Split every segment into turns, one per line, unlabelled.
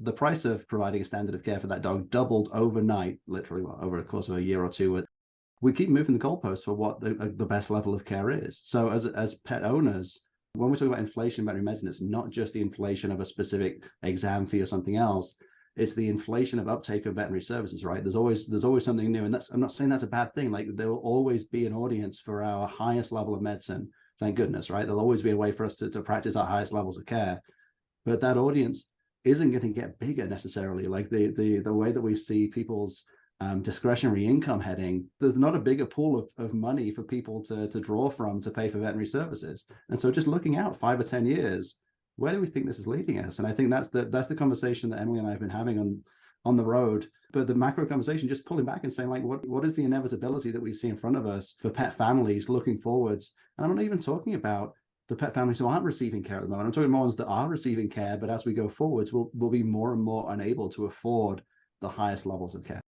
The price of providing a standard of care for that dog doubled overnight, literally over the course of a year or two. We keep moving the goalposts for what the best level of care is. So as pet owners, when we talk about inflation in veterinary medicine, it's not just the inflation of a specific exam fee or something else. It's the inflation of uptake of veterinary services, right? There's always something new. And I'm not saying that's a bad thing. Like, there will always be an audience for our highest level of medicine. Thank goodness, right? There'll always be a way for us to practice our highest levels of care. But that audience isn't going to get bigger necessarily. Like the way that we see people's discretionary income heading, there's not a bigger pool of money for people to draw from to pay for veterinary services. And so just looking out 5 or 10 years, where do we think this is leading us? And I think that's the conversation that Emily and I have been having on the road. But the macro conversation, just pulling back and saying, like, what is the inevitability that we see in front of us for pet families looking forwards? And I'm not even talking about the pet families who aren't receiving care at the moment. I'm talking about ones that are receiving care, but as we go forwards, we'll be more and more unable to afford the highest levels of care.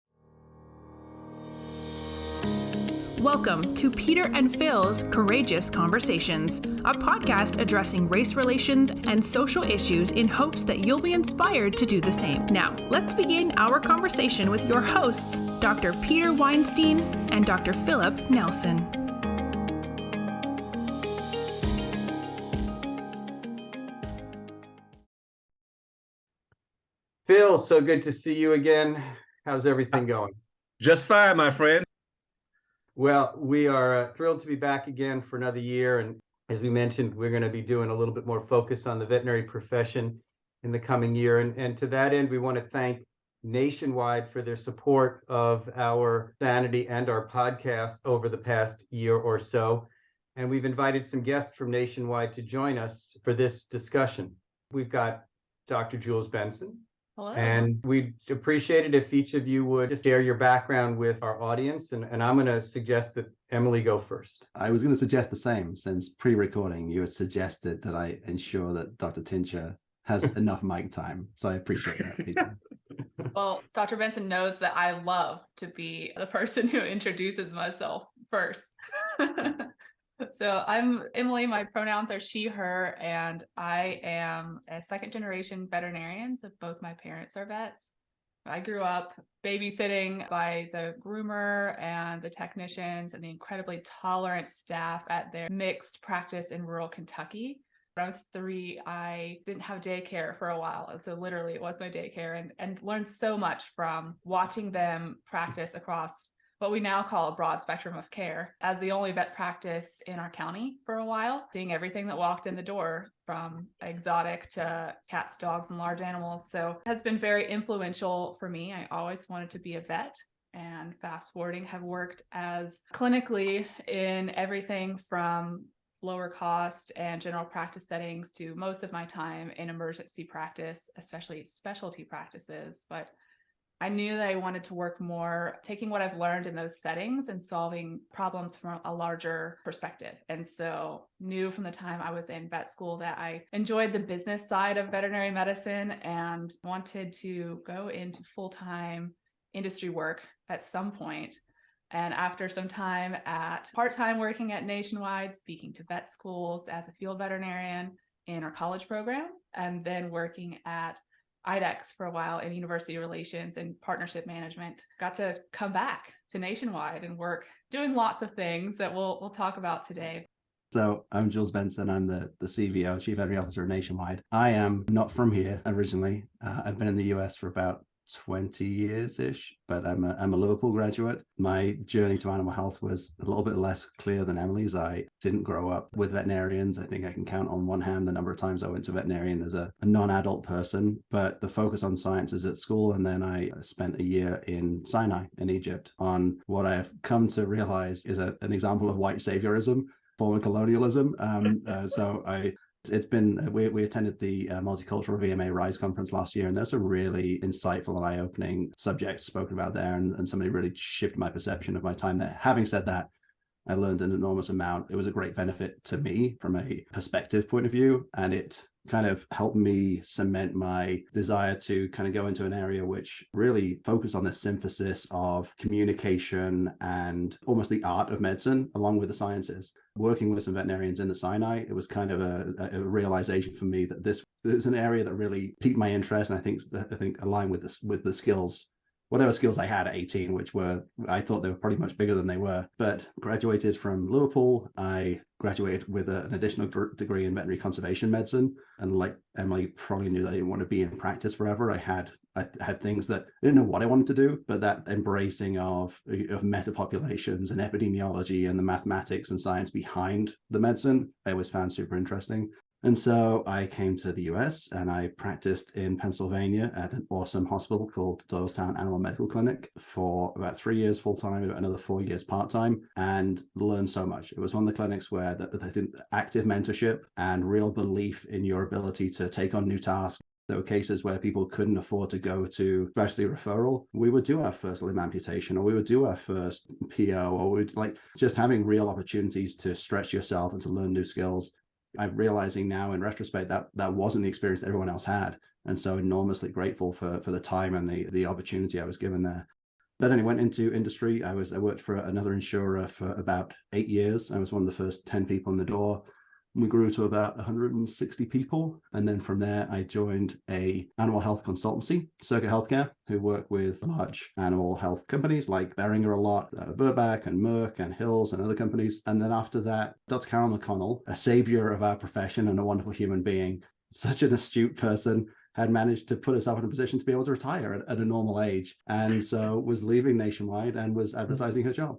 Welcome to Peter and Phil's Courageous Conversations, a podcast addressing race relations and social issues in hopes that you'll be inspired to do the same. Now, let's begin our conversation with your hosts, Dr. Peter Weinstein and Dr. Philip Nelson.
Phil, so good to see you again. How's everything going?
Just fine, my friend.
Well, we are thrilled to be back again for another year. And as we mentioned, we're going to be doing a little bit more focus on the veterinary profession in the coming year. And to that end, we want to thank Nationwide for their support of our Sanity and our podcast over the past year or so. And we've invited some guests from Nationwide to join us for this discussion. We've got Dr. Jules Benson.
Hello.
And we'd appreciate it if each of you would just share your background with our audience. And I'm going to suggest that Emily go first.
I was going to suggest the same, since pre-recording, you had suggested that I ensure that Dr. Tincher has enough mic time. So I appreciate that, Peter.
Well, Dr. Benson knows that I love to be the person who introduces myself first. So I'm Emily, my pronouns are she, her, and I am a second generation veterinarian. So both my parents are vets. I grew up babysitting by the groomer and the technicians and the incredibly tolerant staff at their mixed practice in rural Kentucky. When I was 3, I didn't have daycare for a while. So literally it was my daycare, and learned so much from watching them practice across what we now call a broad spectrum of care, as the only vet practice in our county for a while, seeing everything that walked in the door, from exotic to cats, dogs, and large animals. So it has been very influential for me. I always wanted to be a vet, and fast forwarding, have worked as clinically in everything from lower cost and general practice settings to most of my time in emergency practice, especially specialty practices. But I knew that I wanted to work more taking what I've learned in those settings and solving problems from a larger perspective. And so knew from the time I was in vet school that I enjoyed the business side of veterinary medicine and wanted to go into full-time industry work at some point. And after some time at part-time working at Nationwide, speaking to vet schools as a field veterinarian in our college program, and then working at IDEX for a while in university relations and partnership management, got to come back to Nationwide and work doing lots of things that we'll talk about today.
So I'm Jules Benson. I'm the CVO, Chief Veterinary Officer of Nationwide. I am not from here originally. I've been in the US for about 20 years-ish, but I'm a Liverpool graduate. My journey to animal health was a little bit less clear than Emily's. I didn't grow up with veterinarians. I think I can count on one hand the number of times I went to veterinarian as a non-adult person, but the focus on science is at school. And then I spent a year in Sinai in Egypt on what I have come to realize is an example of white saviorism, former colonialism. It's been, we attended the Multicultural VMA RISE conference last year, and there's a really insightful and eye-opening subject spoken about there, and somebody really shifted my perception of my time there. Having said that, I learned an enormous amount. It was a great benefit to me from a perspective point of view, and it kind of helped me cement my desire to kind of go into an area which really focused on this synthesis of communication and almost the art of medicine along with the sciences. Working with some veterinarians in the Sinai, it was kind of a realization for me that this is an area that really piqued my interest, and I think aligned with the skills, whatever skills I had at 18, which were, I thought they were pretty much bigger than they were. But graduated from Liverpool. I graduated with an additional degree in veterinary conservation medicine. And like Emily probably knew that I didn't want to be in practice forever. I had things that I didn't know what I wanted to do, but that embracing of metapopulations and epidemiology and the mathematics and science behind the medicine, I always found super interesting. And so I came to the US and I practiced in Pennsylvania at an awesome hospital called Doylestown Animal Medical Clinic for about 3 years full-time, about another 4 years part-time, and learned so much. It was one of the clinics where I think active mentorship and real belief in your ability to take on new tasks. There were cases where people couldn't afford to go to especially referral. We would do our first limb amputation, or we would do our first PO, or we'd like just having real opportunities to stretch yourself and to learn new skills. I'm realizing now in retrospect that that wasn't the experience that everyone else had. And so enormously grateful for the time and the opportunity I was given there. Then I went into industry. I worked for another insurer for about 8 years. I was one of the first 10 people in the door. We grew to about 160 people. And then from there, I joined a animal health consultancy, Circuit Healthcare, who work with large animal health companies like Behringer a lot, Burback and Merck and Hills and other companies. And then after that, Dr. Carol McConnell, a savior of our profession and a wonderful human being, such an astute person, had managed to put herself in a position to be able to retire at a normal age. And so was leaving Nationwide and was advertising her job.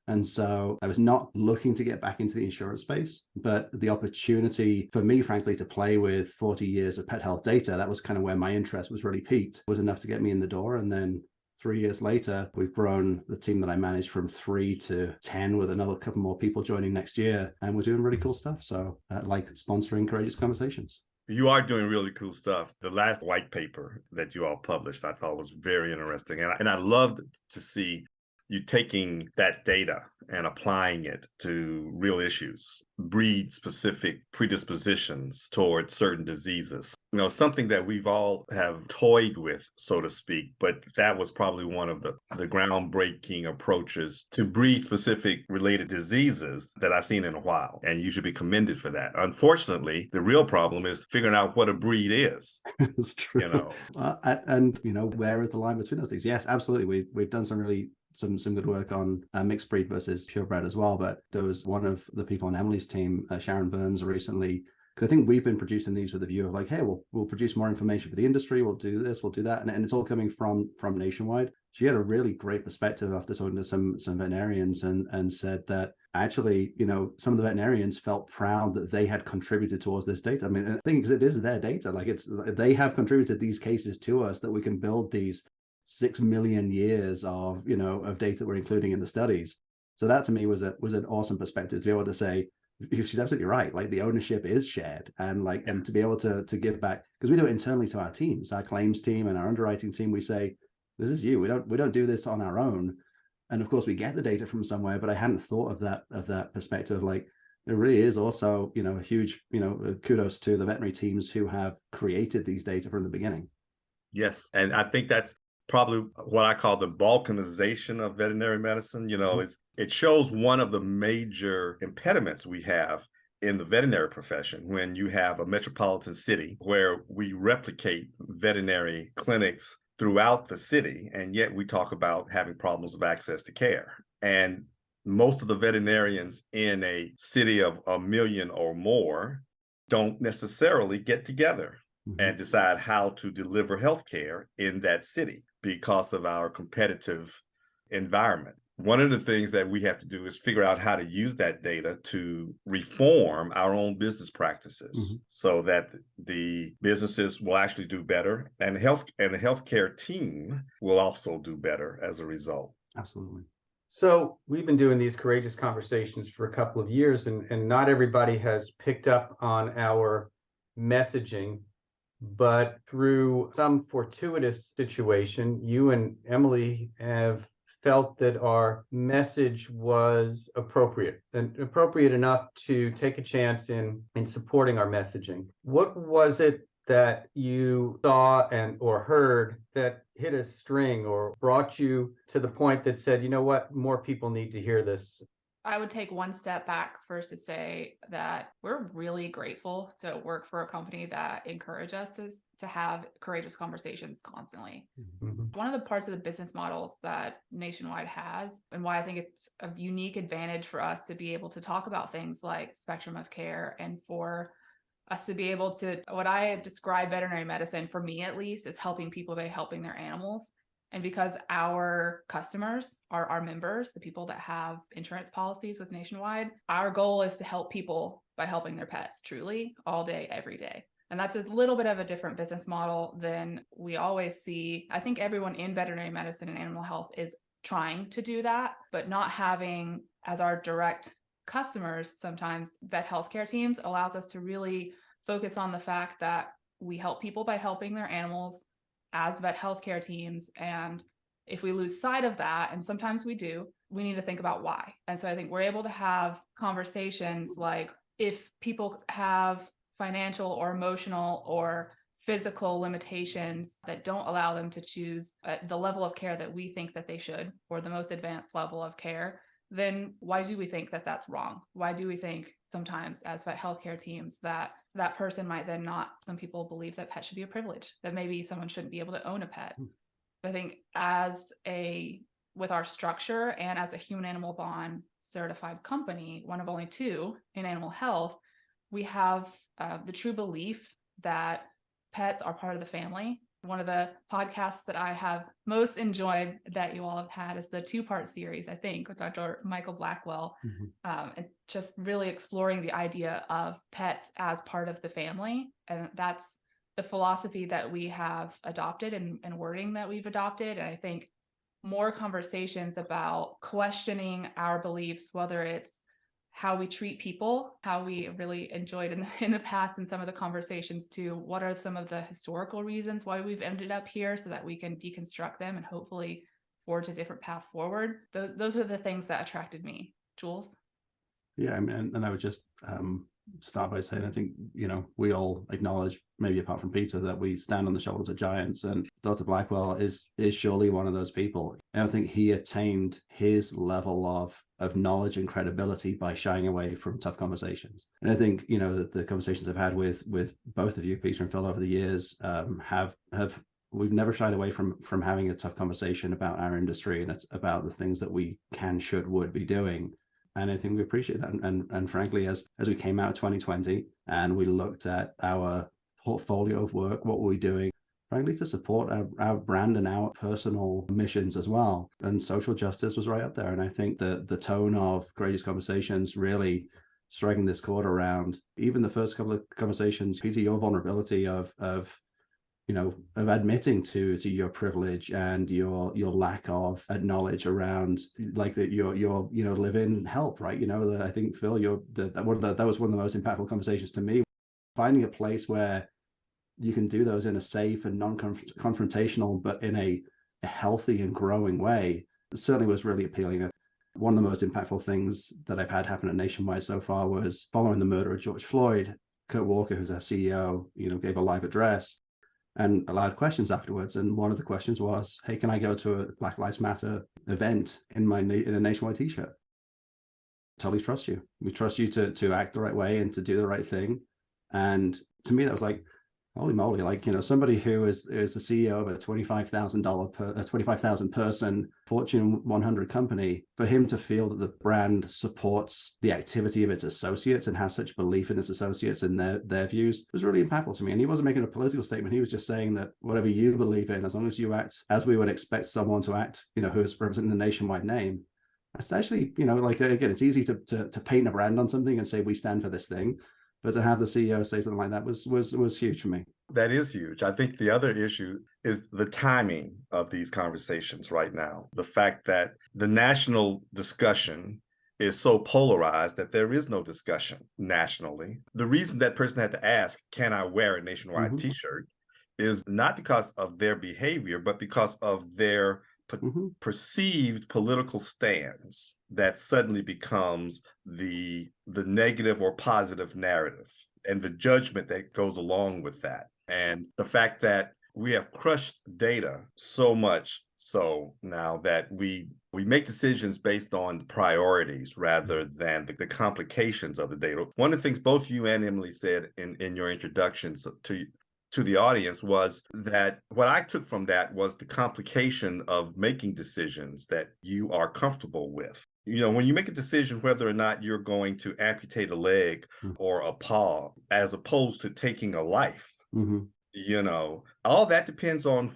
And so I was not looking to get back into the insurance space, but the opportunity for me, frankly, to play with 40 years of pet health data, that was kind of where my interest was really peaked, was enough to get me in the door. And then 3 years later, we've grown the team that I managed from 3 to 10 with another couple more people joining next year. And we're doing really cool stuff. So like sponsoring Courageous Conversations.
You are doing really cool stuff. The last white paper that you all published, I thought was very interesting. And I loved to see you taking that data and applying it to real issues, breed-specific predispositions towards certain diseases. You know, something that we've all have toyed with, so to speak, but that was probably one of the groundbreaking approaches to breed-specific related diseases that I've seen in a while, and you should be commended for that. Unfortunately, the real problem is figuring out what a breed is.
It's true.
You know,
and you know, where is the line between those things? Yes, absolutely. We've done some really some good work on mixed breed versus purebred as well. But there was one of the people on Emily's team, Sharon Burns, recently, because I think we've been producing these with a view of like, hey, we'll produce more information for the industry. We'll do this, we'll do that. And it's all coming from Nationwide. She had a really great perspective after talking to some veterinarians and said that actually, you know, some of the veterinarians felt proud that they had contributed towards this data. I mean, I think it is their data. Like they have contributed these cases to us that we can build these 6 million years of, you know, of data that we're including in the studies. So that to me was an awesome perspective to be able to say, she's absolutely right. Like the ownership is shared, and like, and to be able to give back, because we do it internally to our teams, our claims team and our underwriting team. We say, this is you. We don't do this on our own. And of course we get the data from somewhere, but I hadn't thought of that perspective. Like it really is also, you know, a huge, you know, kudos to the veterinary teams who have created these data from the beginning.
Yes. And I think that's probably what I call the balkanization of veterinary medicine. You know, it shows one of the major impediments we have in the veterinary profession when you have a metropolitan city where we replicate veterinary clinics throughout the city, and yet we talk about having problems of access to care. And most of the veterinarians in a city of 1 million or more don't necessarily get together and decide how to deliver healthcare in that city because of our competitive environment. One of the things that we have to do is figure out how to use that data to reform our own business practices so that the businesses will actually do better, and the healthcare team will also do better as a result.
Absolutely.
So we've been doing these courageous conversations for a couple of years, and not everybody has picked up on our messaging. But through some fortuitous situation, you and Emily have felt that our message was appropriate and appropriate enough to take a chance in supporting our messaging. What was it that you saw and or heard that hit a string or brought you to the point that said, you know what, more people need to hear this?
I would take one step back first to say that we're really grateful to work for a company that encourages us to have courageous conversations constantly.
Mhm.
One of the parts of the business models that Nationwide has, and why I think it's a unique advantage for us to be able to talk about things like spectrum of care, and for us to be able to, what I describe veterinary medicine, for me at least, is helping people by helping their animals. And because our customers are our members, the people that have insurance policies with Nationwide, our goal is to help people by helping their pets truly all day, every day. And that's a little bit of a different business model than we always see. I think everyone in veterinary medicine and animal health is trying to do that, but not having as our direct customers, sometimes vet healthcare teams, allows us to really focus on the fact that we help people by helping their animals as vet healthcare teams. And if we lose sight of that, and sometimes we do, we need to think about why. And so I think we're able to have conversations like, if people have financial or emotional or physical limitations that don't allow them to choose the level of care that we think that they should, or the most advanced level of care, then why do we think that that's wrong? Why do we think sometimes as vet healthcare teams that that person might then not, some people believe that pet should be a privilege, that maybe someone shouldn't be able to own a pet. I think with our structure and as a human animal bond certified company, one of only two in animal health, we have the true belief that pets are part of the family. One of the podcasts that I have most enjoyed that you all have had is the 2-part series, I think, with Dr. Michael Blackwell, and just really exploring the idea of pets as part of the family. And that's the philosophy that we have adopted and wording that we've adopted. And I think more conversations about questioning our beliefs, whether it's how we treat people, how we really enjoyed in the past in some of the conversations too, what are some of the historical reasons why we've ended up here so that we can deconstruct them and hopefully forge a different path forward. Those are the things that attracted me. Jules?
Yeah, I mean, and I would just start by saying, I think, we all acknowledge, maybe apart from Peter, that we stand on the shoulders of giants, and Dr. Blackwell is surely one of those people. And I think he attained his level of knowledge and credibility by shying away from tough conversations. And I think, the conversations I've had with both of you, Peter and Phil, over the years, we've never shied away from having a tough conversation about our industry, and it's about the things that we can, should, would be doing. And I think we appreciate that. And frankly, as we came out of 2020 and we looked at our portfolio of work, what were we doing, frankly, to support our brand and our personal missions as well. And social justice was right up there. And I think that the tone of Courageous Conversations really striking this chord around even the first couple of conversations, Peter, your vulnerability of admitting to your privilege and your lack of knowledge around like that your live-in help, right? I think Phil, that was one of the most impactful conversations to me. Finding a place where you can do those in a safe and non-confrontational, but in a healthy and growing way, certainly was really appealing. One of the most impactful things that I've had happen at Nationwide so far was following the murder of George Floyd. Kurt Walker, who's our CEO, gave a live address and allowed questions afterwards. And one of the questions was, hey, can I go to a Black Lives Matter event in a Nationwide t-shirt? Totally trust you. We trust you to act the right way and to do the right thing. And to me, that was like, holy moly, somebody who is the CEO of a $25,000 person Fortune 100 company, for him to feel that the brand supports the activity of its associates and has such belief in its associates and their views was really impactful to me. And he wasn't making a political statement. He was just saying that whatever you believe in, as long as you act as we would expect someone to act, who is representing the Nationwide name, that's actually, again, it's easy to paint a brand on something and say we stand for this thing. But to have the CEO say something like that was huge for me.
That is huge. I think the other issue is the timing of these conversations right now. The fact that the national discussion is so polarized that there is no discussion nationally. The reason that person had to ask, can I wear a Nationwide t-shirt, is not because of their behavior, but because of their perceived political stance that suddenly becomes the negative or positive narrative, and the judgment that goes along with that. And the fact that we have crushed data so much so now that we make decisions based on priorities rather than the complications of the data. One of the things both you and Emily said in your introductions to the audience was that what I took from that was the complication of making decisions that you are comfortable with. You know, when you make a decision whether or not you're going to amputate a leg or a paw, as opposed to taking a life, you know, all that depends on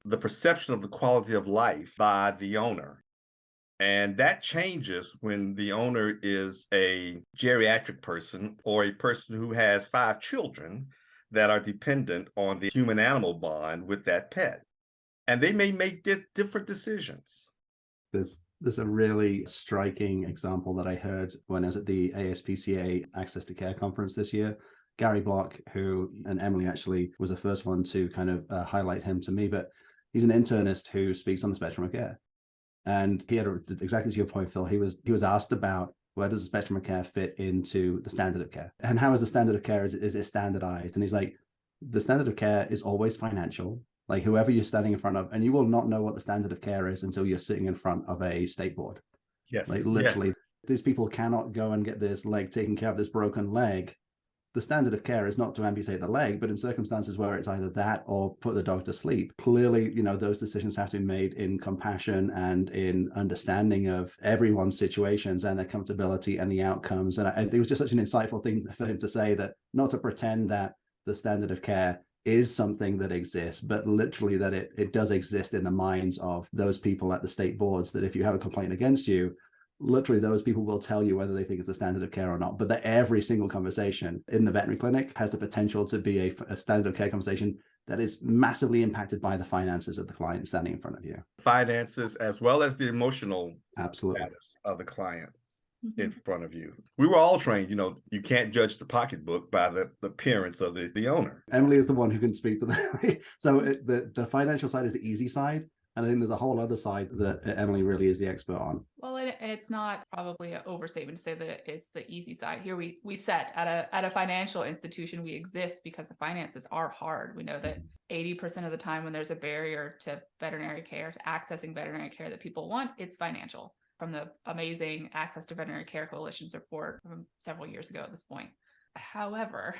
the perception of the quality of life by the owner. And that changes when the owner is a geriatric person or a person who has 5 children that are dependent on the human animal bond with that pet. And they may make different decisions.
There's a really striking example that I heard when I was at the ASPCA Access to Care conference this year. Gary Block, and Emily actually was the first one to kind of highlight him to me, but he's an internist who speaks on the spectrum of care. And he had, exactly to your point, Phil, he was asked about where does the spectrum of care fit into the standard of care? And how is the standard of care, is it standardized? And he's like, the standard of care is always financial. Like whoever you're standing in front of, and you will not know what the standard of care is until you're sitting in front of a state board.
Yes.
Like literally, these people cannot go and get this leg taken care of, this broken leg. The standard of care is not to amputate the leg, but in circumstances where it's either that or put the dog to sleep, clearly, you know, those decisions have to be made in compassion and in understanding of everyone's situations and their comfortability and the outcomes. And it was just such an insightful thing for him to say, that not to pretend that the standard of care is something that exists, but literally that it does exist in the minds of those people at the state boards, that if you have a complaint against you, literally those people will tell you whether they think it's the standard of care or not, but that every single conversation in the veterinary clinic has the potential to be a standard of care conversation that is massively impacted by the finances of the client standing in front of you.
Finances as well as the emotional status of the client in front of you. We were all trained, you know, you can't judge the pocketbook by the appearance of the owner.
Emily is the one who can speak to that. So the financial side is the easy side. And I think there's a whole other side that Emily really is the expert on.
Well, and it's not probably an overstatement to say that it's the easy side. Here we set at a financial institution, we exist because the finances are hard. We know that 80% of the time when there's a barrier to veterinary care, to accessing veterinary care that people want, it's financial. From the amazing Access to Veterinary Care Coalition's report from several years ago at this point. However,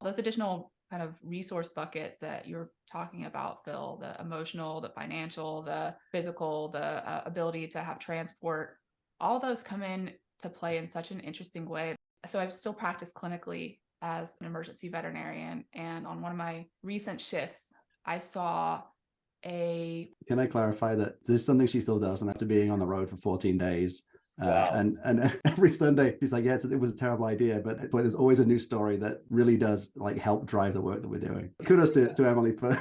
those additional kind of resource buckets that you're talking about, Phil, the emotional, the financial, the physical, the ability to have transport, all those come in to play in such an interesting way. So I've still practiced clinically as an emergency veterinarian. And on one of my recent shifts, I saw Can I clarify that this is something she still does, and after being on the road for 14 days, wow. and every Sunday she's like, yes, it was a terrible idea, but there's always a new story that really does like help drive the work that we're doing. Kudos to Emily for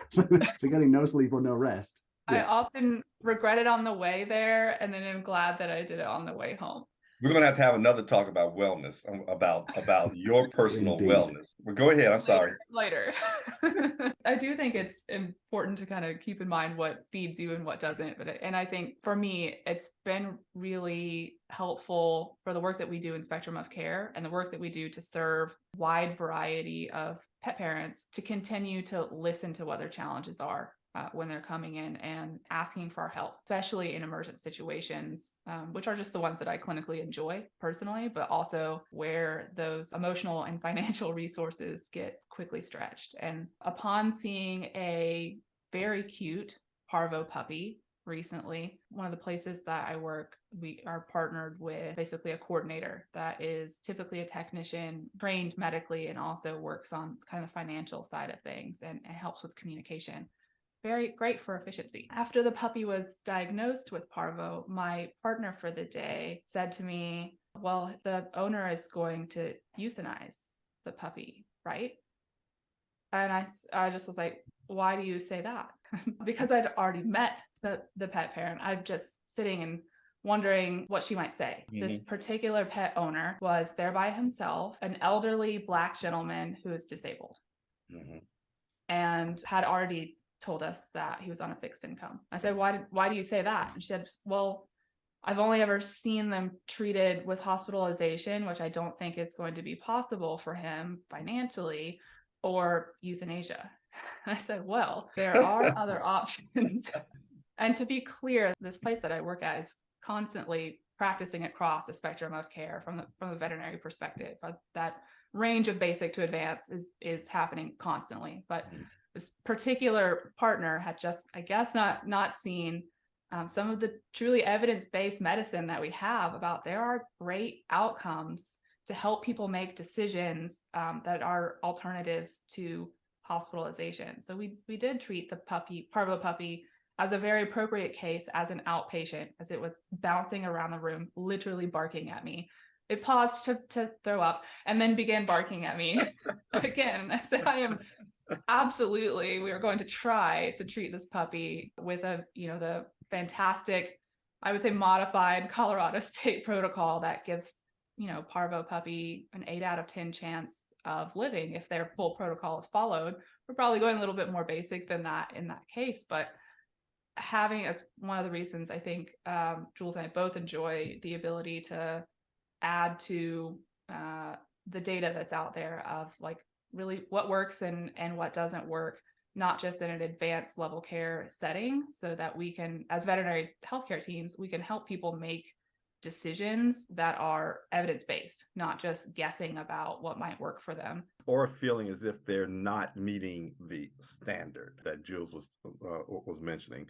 getting no sleep or no rest. I often regret it on the way there, and then I'm glad that I did it on the way home.
We're going to have another talk about wellness, about your personal wellness. Well, go ahead. I'm sorry.
Later. I do think it's important to kind of keep in mind what feeds you and what doesn't. And I think for me, it's been really helpful for the work that we do in Spectrum of Care and the work that we do to serve a wide variety of pet parents to continue to listen to what their challenges are. When they're coming in and asking for our help, especially in emergent situations, which are just the ones that I clinically enjoy personally, but also where those emotional and financial resources get quickly stretched. And upon seeing a very cute parvo puppy recently, one of the places that I work, we are partnered with basically a coordinator that is typically a technician trained medically and also works on kind of the financial side of things and helps with communication. Very great for efficiency. After the puppy was diagnosed with parvo, my partner for the day said to me, well, the owner is going to euthanize the puppy, right? And I just was like, why do you say that? Because I'd already met the pet parent. I'm just sitting and wondering what she might say. Mm-hmm. This particular pet owner was there by himself, an elderly Black gentleman who is disabled, mm-hmm. and had already told us that he was on a fixed income. I said, why do you say that? And she said, well, I've only ever seen them treated with hospitalization, which I don't think is going to be possible for him financially, or euthanasia. I said, well, there are other options. And to be clear, this place that I work at is constantly practicing across the spectrum of care from the veterinary perspective. That range of basic to advanced is happening constantly. But this particular partner had just, I guess, not seen some of the truly evidence-based medicine that we have about there are great outcomes to help people make decisions that are alternatives to hospitalization. So we did treat the parvo puppy as a very appropriate case as an outpatient, as it was bouncing around the room, literally barking at me. It paused to throw up and then began barking at me again. I said, we are going to try to treat this puppy with the fantastic, I would say, modified Colorado state protocol that gives, parvo puppy an 8 out of 10 chance of living if their full protocol is followed. We're probably going a little bit more basic than that in that case, but having, as one of the reasons I think Jules and I both enjoy the ability to add to the data that's out there of like really what works and what doesn't work, not just in an advanced level care setting, so that we can, as veterinary healthcare teams, we can help people make decisions that are evidence-based, not just guessing about what might work for them.
Or feeling as if they're not meeting the standard that Jules was mentioning.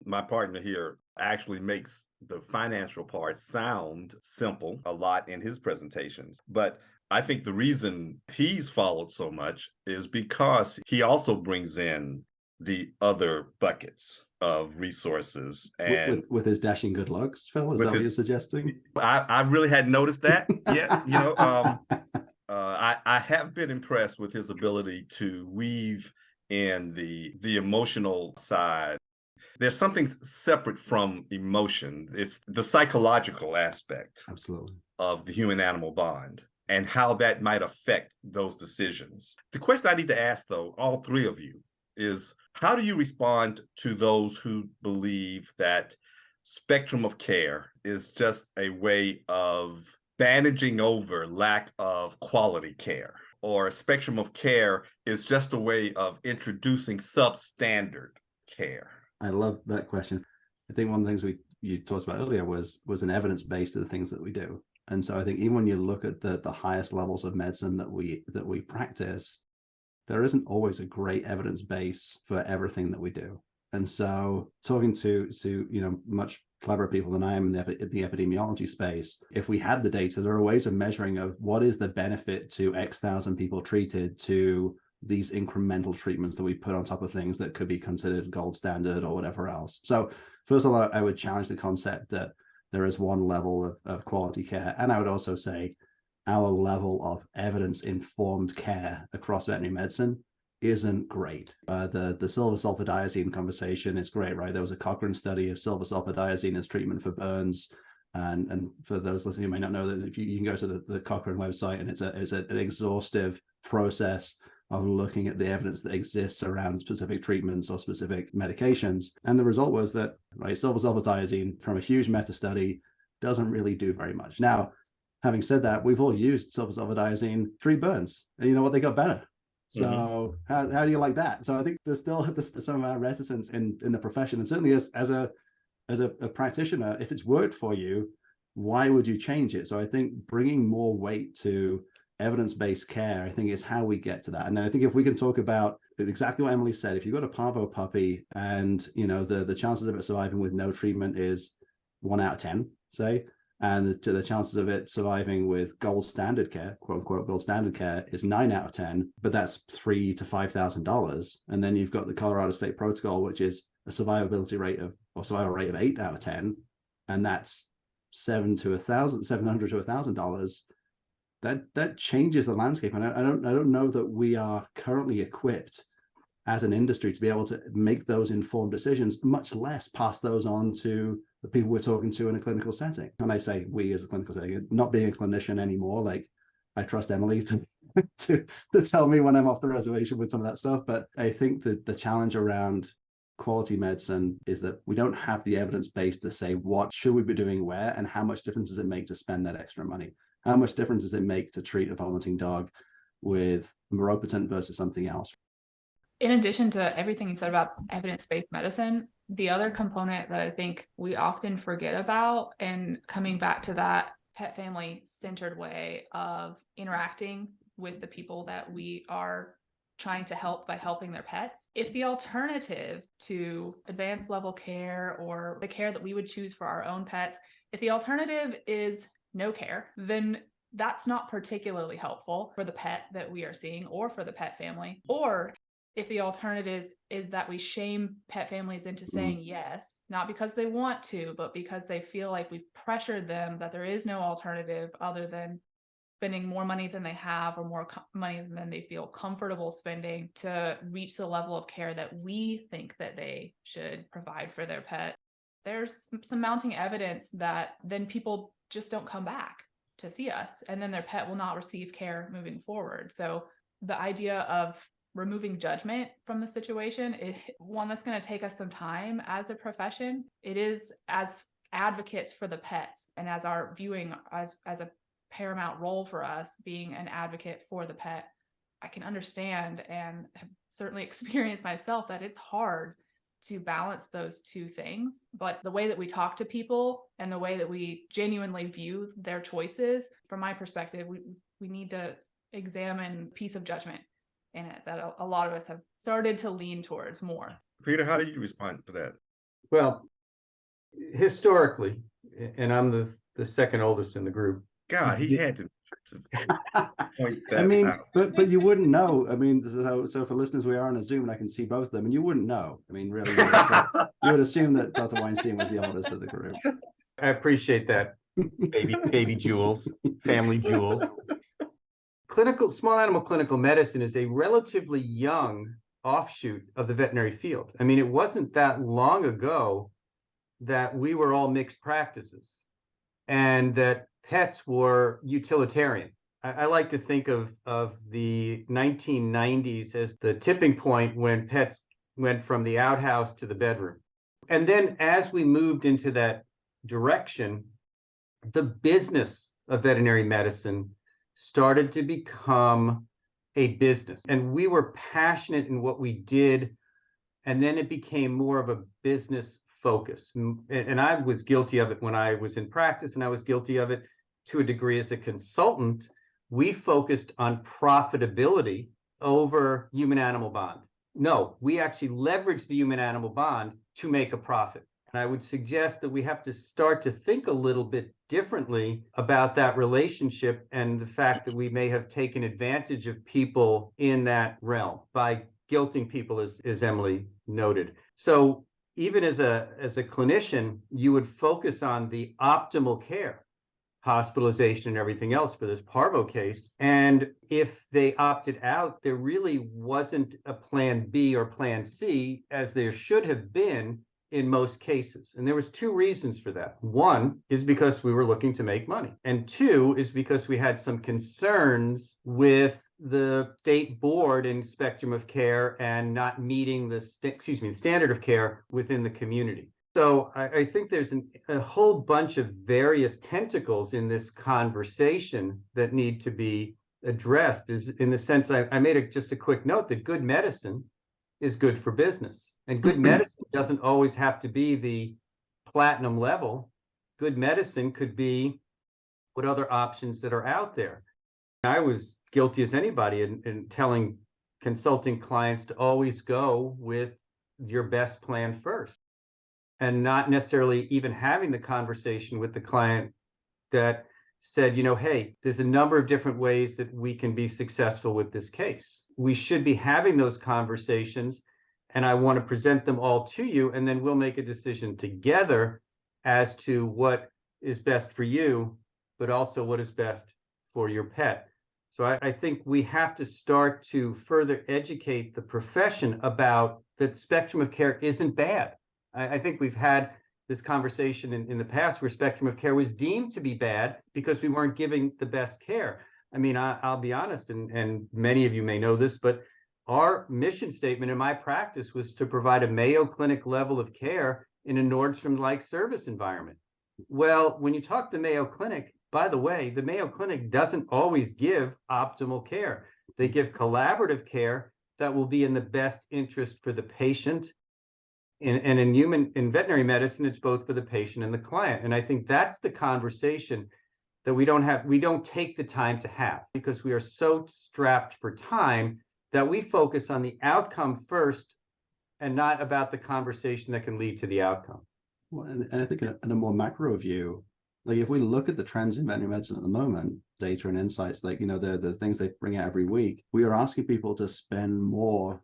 My partner here actually makes the financial part sound simple a lot in his presentations, but I think the reason he's followed so much is because he also brings in the other buckets of resources. And
with his dashing good looks, Phil, is that what you're suggesting?
I really hadn't noticed that yet. I have been impressed with his ability to weave in the emotional side. There's something separate from emotion. It's the psychological aspect.
Absolutely.
Of the human-animal bond and how that might affect those decisions. The question I need to ask, though, all three of you, is how do you respond to those who believe that spectrum of care is just a way of bandaging over lack of quality care, or a spectrum of care is just a way of introducing substandard care?
I love that question. I think one of the things you talked about earlier was an evidence base to the things that we do. And so I think even when you look at the highest levels of medicine that we practice, there isn't always a great evidence base for everything that we do. And so talking to much cleverer people than I am in the epidemiology space, if we had the data, there are ways of measuring of what is the benefit to X thousand people treated to these incremental treatments that we put on top of things that could be considered gold standard or whatever else. So first of all, I would challenge the concept that there is one level of quality care. And I would also say our level of evidence-informed care across veterinary medicine isn't great. The silver sulfadiazine conversation is great, right? There was a Cochrane study of silver sulfadiazine as treatment for burns. And for those listening who may not know, that if you can go to the Cochrane website, and it's an exhaustive process of looking at the evidence that exists around specific treatments or specific medications. And the result was that, right, silver sulfadiazine from a huge meta study doesn't really do very much. Now, having said that, we've all used silver sulfadiazine to treat burns, and you know what, they got better. So how do you like that? So I think there's still some of our reticence in the profession, and certainly as a practitioner, if it's worked for you, why would you change it? So I think bringing more weight to evidence-based care, I think, is how we get to that. And then I think if we can talk about exactly what Emily said, if you've got a parvo puppy and the chances of it surviving with no treatment is 1 out of 10, say, and the chances of it surviving with gold standard care, quote unquote gold standard care, is 9 out of 10, but that's $3,000 to $5,000. And then you've got the Colorado State Protocol, which is a survival rate of 8 out of 10, and that's $700 to $1,000. That changes the landscape. And I don't know that we are currently equipped as an industry to be able to make those informed decisions, much less pass those on to the people we're talking to in a clinical setting. And I say we as a clinical setting, not being a clinician anymore, like I trust Emily to to tell me when I'm off the reservation with some of that stuff. But I think that the challenge around quality medicine is that we don't have the evidence base to say what should we be doing where, and how much difference does it make to spend that extra money? How much difference does it make to treat a vomiting dog with meropetent versus something else?
In addition to everything you said about evidence-based medicine, the other component that I think we often forget about, and coming back to that pet family centered way of interacting with the people that we are trying to help by helping their pets. If the alternative to advanced level care or the care that we would choose for our own pets, if the alternative is no care, then that's not particularly helpful for the pet that we are seeing or for the pet family. Or if the alternative is that we shame pet families into saying yes, not because they want to, but because they feel like we've pressured them, that there is no alternative other than spending more money than they have or more money than they feel comfortable spending to reach the level of care that we think that they should provide for their pet. There's some mounting evidence that then people just don't come back to see us, and then their pet will not receive care moving forward. So the idea of removing judgment from the situation is one that's going to take us some time as a profession. It is, as advocates for the pets and as our viewing as a paramount role for us, being an advocate for the pet, I can understand and have certainly experienced myself that it's hard to balance those two things. But the way that we talk to people and the way that we genuinely view their choices, from my perspective, we need to examine piece of judgment in it that a lot of us have started to lean towards more.
Peter, how do you respond to that?
Well, historically, and I'm the second oldest in the group.
God, he had to just point that
I mean,
out.
but you wouldn't know. I mean, so for listeners, we are on a Zoom and I can see both of them, and you wouldn't know. I mean, really, you would assume that Dr. Weinstein was the oldest of the group.
I appreciate that, baby Jules, family Jules. Small animal clinical medicine is a relatively young offshoot of the veterinary field. I mean, it wasn't that long ago that we were all mixed practices and that pets were utilitarian. I like to think of the 1990s as the tipping point when pets went from the outhouse to the bedroom. And then as we moved into that direction, the business of veterinary medicine started to become a business. And we were passionate in what we did. And then it became more of a business focus. And I was guilty of it when I was in practice, and I was guilty of it to a degree as a consultant. We focused on profitability over human-animal bond. No, we actually leveraged the human-animal bond to make a profit. And I would suggest that we have to start to think a little bit differently about that relationship and the fact that we may have taken advantage of people in that realm by guilting people, as Emily noted. So even as a clinician, you would focus on the optimal care, hospitalization and everything else for this parvo case. And if they opted out, there really wasn't a plan B or plan C, as there should have been in most cases. And there was two reasons for that. One is because we were looking to make money. And two is because we had some concerns with the state board in spectrum of care and not meeting the standard of care within the community. So I think there's a whole bunch of various tentacles in this conversation that need to be addressed, is in the sense I made just a quick note that good medicine is good for business. And good medicine doesn't always have to be the platinum level. Good medicine could be what other options that are out there. I was guilty as anybody in consulting clients to always go with your best plan first, and not necessarily even having the conversation with the client that said, hey, there's a number of different ways that we can be successful with this case. We should be having those conversations, and I want to present them all to you, and then we'll make a decision together as to what is best for you, but also what is best for your pet. So I think we have to start to further educate the profession about that spectrum of care isn't bad. I think we've had this conversation in the past where spectrum of care was deemed to be bad because we weren't giving the best care. I mean, I'll be honest, and many of you may know this, but our mission statement in my practice was to provide a Mayo Clinic level of care in a Nordstrom-like service environment. Well, when you talk to Mayo Clinic, by the way, the Mayo Clinic doesn't always give optimal care. They give collaborative care that will be in the best interest for the patient. And in veterinary medicine, it's both for the patient and the client. And I think that's the conversation that we don't take the time to have, because we are so strapped for time that we focus on the outcome first and not about the conversation that can lead to the outcome.
Well, and I think in a more macro view, like if we look at the trends in veterinary medicine at the moment, data and insights, like, the things they bring out every week, we are asking people to spend more.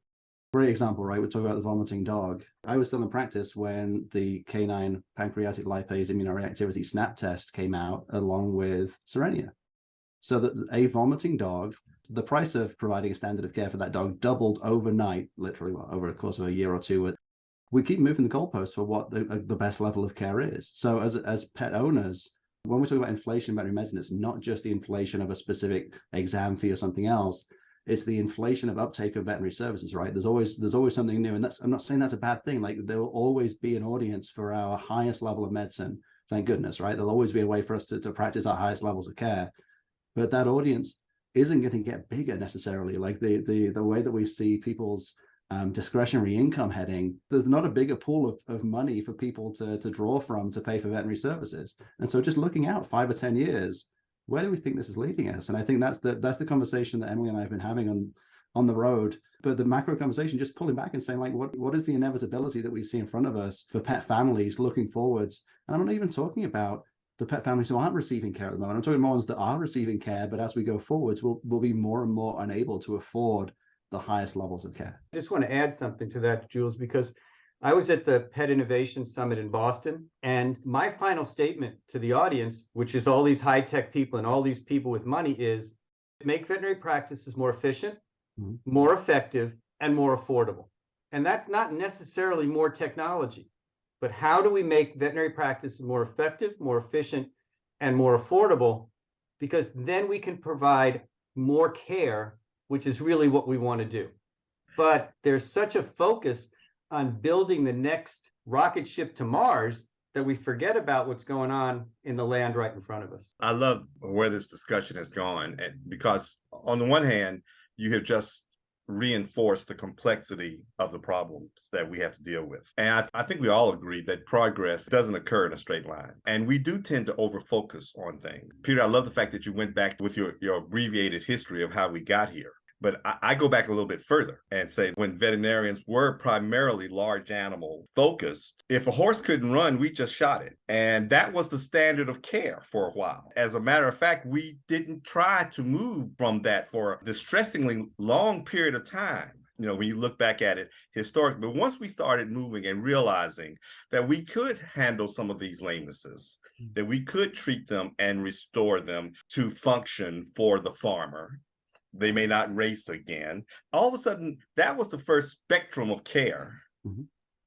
Great example, right? We're talking about the vomiting dog. I was still in practice when the canine pancreatic lipase immunoreactivity SNAP test came out along with Serenia. So that a vomiting dog, the price of providing a standard of care for that dog doubled overnight, literally over a course of a year or two. We keep moving the goalposts for what the best level of care is. So as pet owners, when we talk about inflation in veterinary medicine, it's not just the inflation of a specific exam fee or something else. It's the inflation of uptake of veterinary services, right? There's always something new. And I'm not saying that's a bad thing. Like, there will always be an audience for our highest level of medicine. Thank goodness, right? There'll always be a way for us to practice our highest levels of care. But that audience isn't going to get bigger necessarily. Like the way that we see people's discretionary income heading, there's not a bigger pool of money for people to draw from to pay for veterinary services. And so just looking out 5 or 10 years, where do we think this is leading us? And I think that's the conversation that Emily and I have been having on the road. But the macro conversation, just pulling back and saying, like, what is the inevitability that we see in front of us for pet families looking forwards? And I'm not even talking about the pet families who aren't receiving care at the moment. I'm talking about ones that are receiving care, but as we go forwards, we'll be more and more unable to afford the highest levels of care.
I just want to add something to that, Jules, because I was at the Pet Innovation Summit in Boston, and my final statement to the audience, which is all these high-tech people and all these people with money, is make veterinary practices more efficient, more effective, and more affordable. And that's not necessarily more technology, but how do we make veterinary practices more effective, more efficient, and more affordable? Because then we can provide more care, which is really what we want to do. But there's such a focus on building the next rocket ship to Mars that we forget about what's going on in the land right in front of us.
I love where this discussion has gone, and because on the one hand, you have just reinforced the complexity of the problems that we have to deal with. And I think we all agree that progress doesn't occur in a straight line. And we do tend to over-focus on things. Peter, I love the fact that you went back with your abbreviated history of how we got here. But I go back a little bit further and say when veterinarians were primarily large animal focused, if a horse couldn't run, we just shot it. And that was the standard of care for a while. As a matter of fact, we didn't try to move from that for a distressingly long period of time. When you look back at it historically, but once we started moving and realizing that we could handle some of these lamenesses, that we could treat them and restore them to function for the farmer, they may not race again. All of a sudden, that was the first spectrum of care,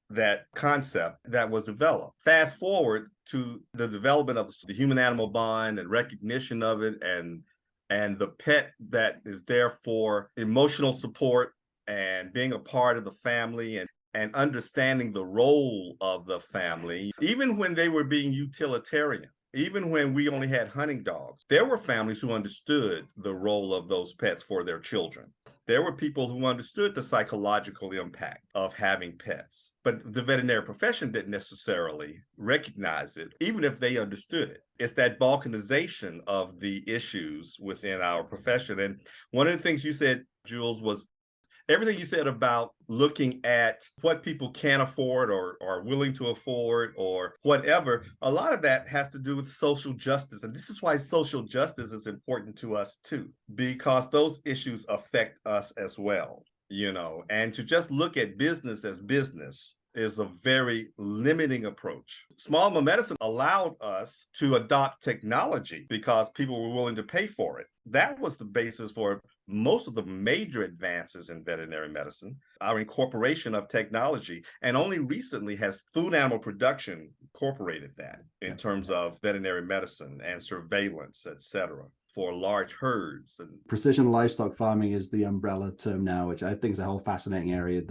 that concept that was developed. Fast forward to the development of the human-animal bond and recognition of it, and the pet that is there for emotional support and being a part of the family and understanding the role of the family, even when they were being utilitarian. Even when we only had hunting dogs, there were families who understood the role of those pets for their children. There were people who understood the psychological impact of having pets, but the veterinary profession didn't necessarily recognize it, even if they understood it. It's that balkanization of the issues within our profession. And one of the things you said, Jules, was everything you said about looking at what people can afford or are willing to afford or whatever, a lot of that has to do with social justice. And this is why social justice is important to us too, because those issues affect us as well, and to just look at business as business is a very limiting approach. Small animal medicine allowed us to adopt technology because people were willing to pay for it. That was the basis for most of the major advances in veterinary medicine, our incorporation of technology. And only recently has food animal production incorporated that in terms of veterinary medicine and surveillance, et cetera. for large herds. And
precision livestock farming is the umbrella term now, which I think is a whole fascinating area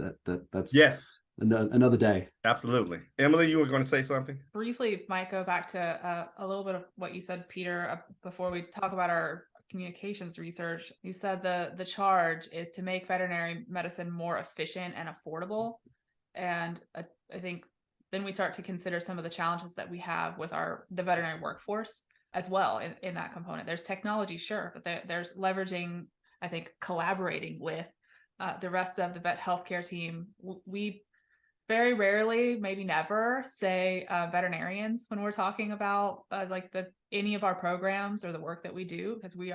that's
yes,
another day.
absolutely. Emily, you were going to say something?
Briefly, might go back to a little bit of what you said, Peter, before we talk about our communications research. You said the charge is to make veterinary medicine more efficient and affordable. And I think then we start to consider some of the challenges that we have with the veterinary workforce as well in that component. There's technology, sure, but there's leveraging, I think, collaborating with the rest of the vet healthcare team. We very rarely, maybe never, say veterinarians when we're talking about any of our programs or the work that we do, because we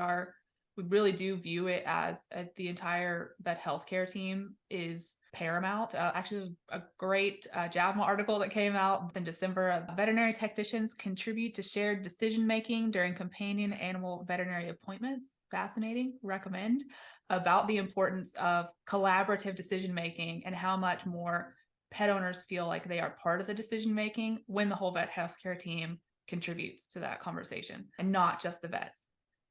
really do view it as the entire vet healthcare team is paramount. Actually, a great JAVMA article that came out in December. Veterinary technicians contribute to shared decision making during companion animal veterinary appointments. Fascinating. Recommend. About the importance of collaborative decision making and how much more pet owners feel like they are part of the decision making when the whole vet healthcare team contributes to that conversation and not just the vets.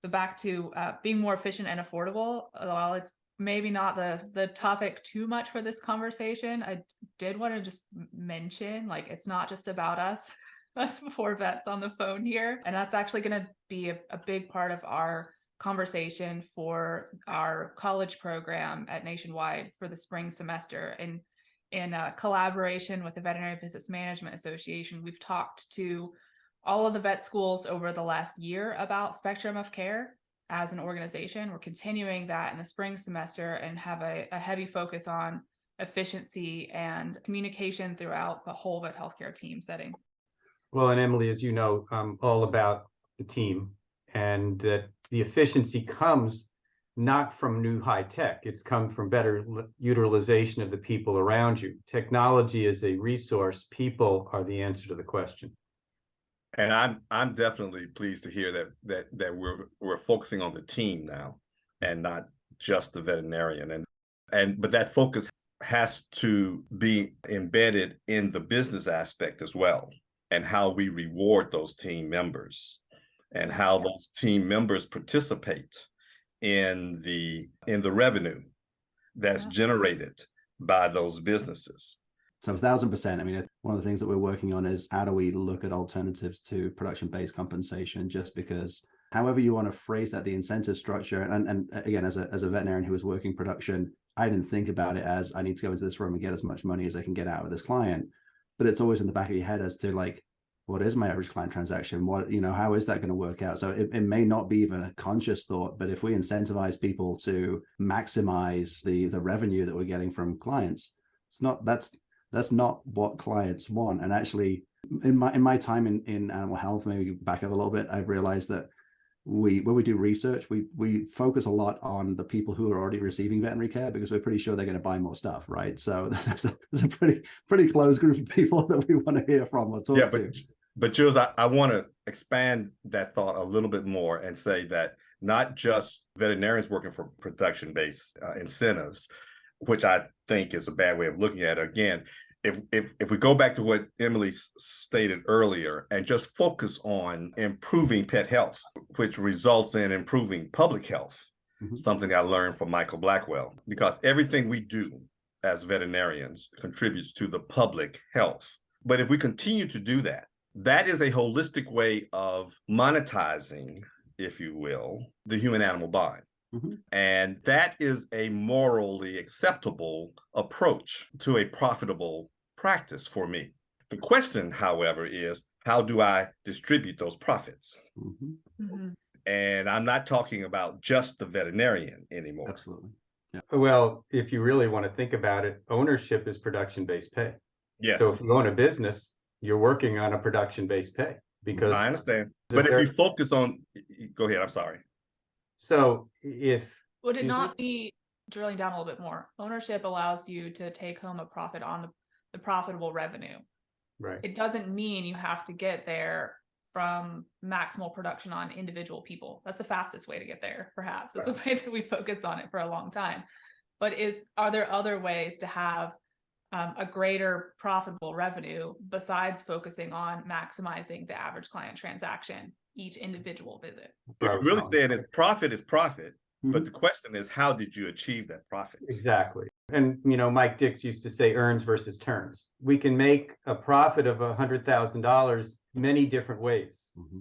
So back to being more efficient and affordable. While it's maybe not the topic too much for this conversation, I did want to just mention, like, it's not just about us four vets on the phone here. And that's actually going to be a big part of our conversation for our college program at Nationwide for the spring semester. And in collaboration with the Veterinary Business Management Association, we've talked to all of the vet schools over the last year about spectrum of care as an organization. We're continuing that in the spring semester and have a heavy focus on efficiency and communication throughout the whole vet healthcare team setting.
Well, and Emily, as you know, I'm all about the team, and that the efficiency comes not from new high tech. It's come from better utilization of the people around you. Technology is a resource. People are the answer to the question.
And I'm definitely pleased to hear that we're focusing on the team now and not just the veterinarian. But that focus has to be embedded in the business aspect as well, and how we reward those team members and how those team members participate in the revenue that's generated by those businesses.
So 1,000%. I mean, one of the things that we're working on is how do we look at alternatives to production-based compensation, just because however you want to phrase that, the incentive structure, and again, as a veterinarian who was working production, I didn't think about it as I need to go into this room and get as much money as I can get out of this client. But it's always in the back of your head as to, like, what is my average client transaction? How is that going to work out? So it may not be even a conscious thought, but if we incentivize people to maximize the revenue that we're getting from clients, that's not what clients want. And actually, in my time in animal health, maybe back up a little bit, I've realized that when we do research, we focus a lot on the people who are already receiving veterinary care, because we're pretty sure they're going to buy more stuff, right? So there's a pretty close group of people that we want to hear from or talk to.
But Jules, I want to expand that thought a little bit more and say that not just veterinarians working for production-based incentives, which I think is a bad way of looking at it. Again, if we go back to what Emily stated earlier and just focus on improving pet health, which results in improving public health, something I learned from Michael Blackwell, because everything we do as veterinarians contributes to the public health. But if we continue to do that, that is a holistic way of monetizing, if you will, the human-animal bond. And that is a morally acceptable approach to a profitable practice for me. The question, however, is how do I distribute those profits? And I'm not talking about just the veterinarian anymore.
Absolutely. Yeah.
Well, if you really want to think about it, ownership is production-based pay.
Yes.
So if you own a business, you're working on a production-based pay, because
I understand. But if you focus on, go ahead, I'm sorry.
So
would it not be, drilling down a little bit more, ownership allows you to take home a profit on the profitable revenue.
Right.
It doesn't mean you have to get there from maximal production on individual people. That's the fastest way to get there, perhaps. That's the way that we focused on it for a long time. But are there other ways to have a greater profitable revenue besides focusing on maximizing the average client transaction? each individual visit.
What you're really saying is profit,
Mm-hmm.
but the question is, how did you achieve that profit?
Exactly. And, Mike Dix used to say earns versus turns. We can make a profit of $100,000 many different ways.
Mm-hmm.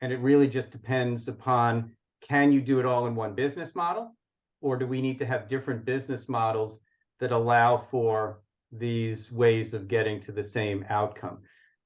And it really just depends upon, can you do it all in one business model? Or do we need to have different business models that allow for these ways of getting to the same outcome?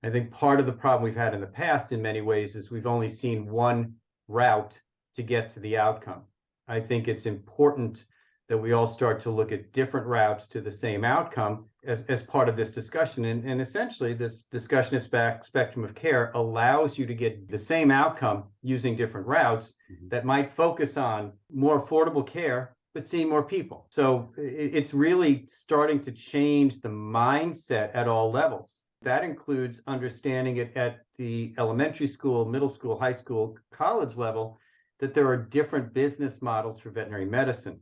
I think part of the problem we've had in the past in many ways is we've only seen one route to get to the outcome. I think it's important that we all start to look at different routes to the same outcome as part of this discussion. And essentially, this discussion of spectrum of care allows you to get the same outcome using different routes that might focus on more affordable care, but seeing more people. So it's really starting to change the mindset at all levels. That includes understanding it at the elementary school, middle school, high school, college level, that there are different business models for veterinary medicine.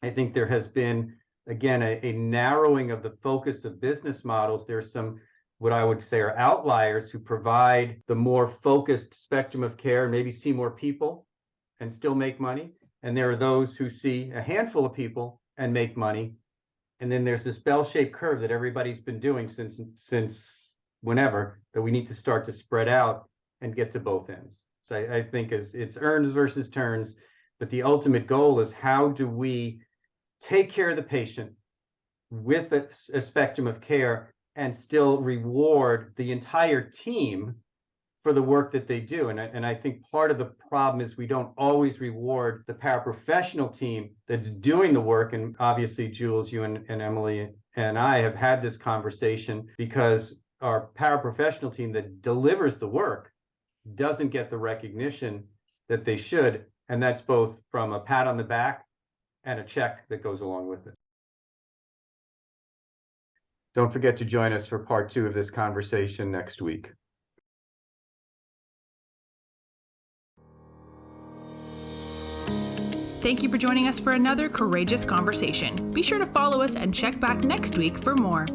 I think there has been, again, a narrowing of the focus of business models. There's some, what I would say, are outliers who provide the more focused spectrum of care and maybe see more people and still make money. And there are those who see a handful of people and make money. And then there's this bell-shaped curve that everybody's been doing since whenever, that we need to start to spread out and get to both ends. So I think it's earns versus turns, but the ultimate goal is, how do we take care of the patient with a spectrum of care and still reward the entire team for the work that they do? And I think part of the problem is we don't always reward the paraprofessional team that's doing the work. And obviously, Jules, you and Emily and I have had this conversation, because our paraprofessional team that delivers the work doesn't get the recognition that they should. And that's both from a pat on the back and a check that goes along with it. Don't forget to join us for part 2 of this conversation next week.
Thank you for joining us for another courageous conversation. Be sure to follow us and check back next week for more.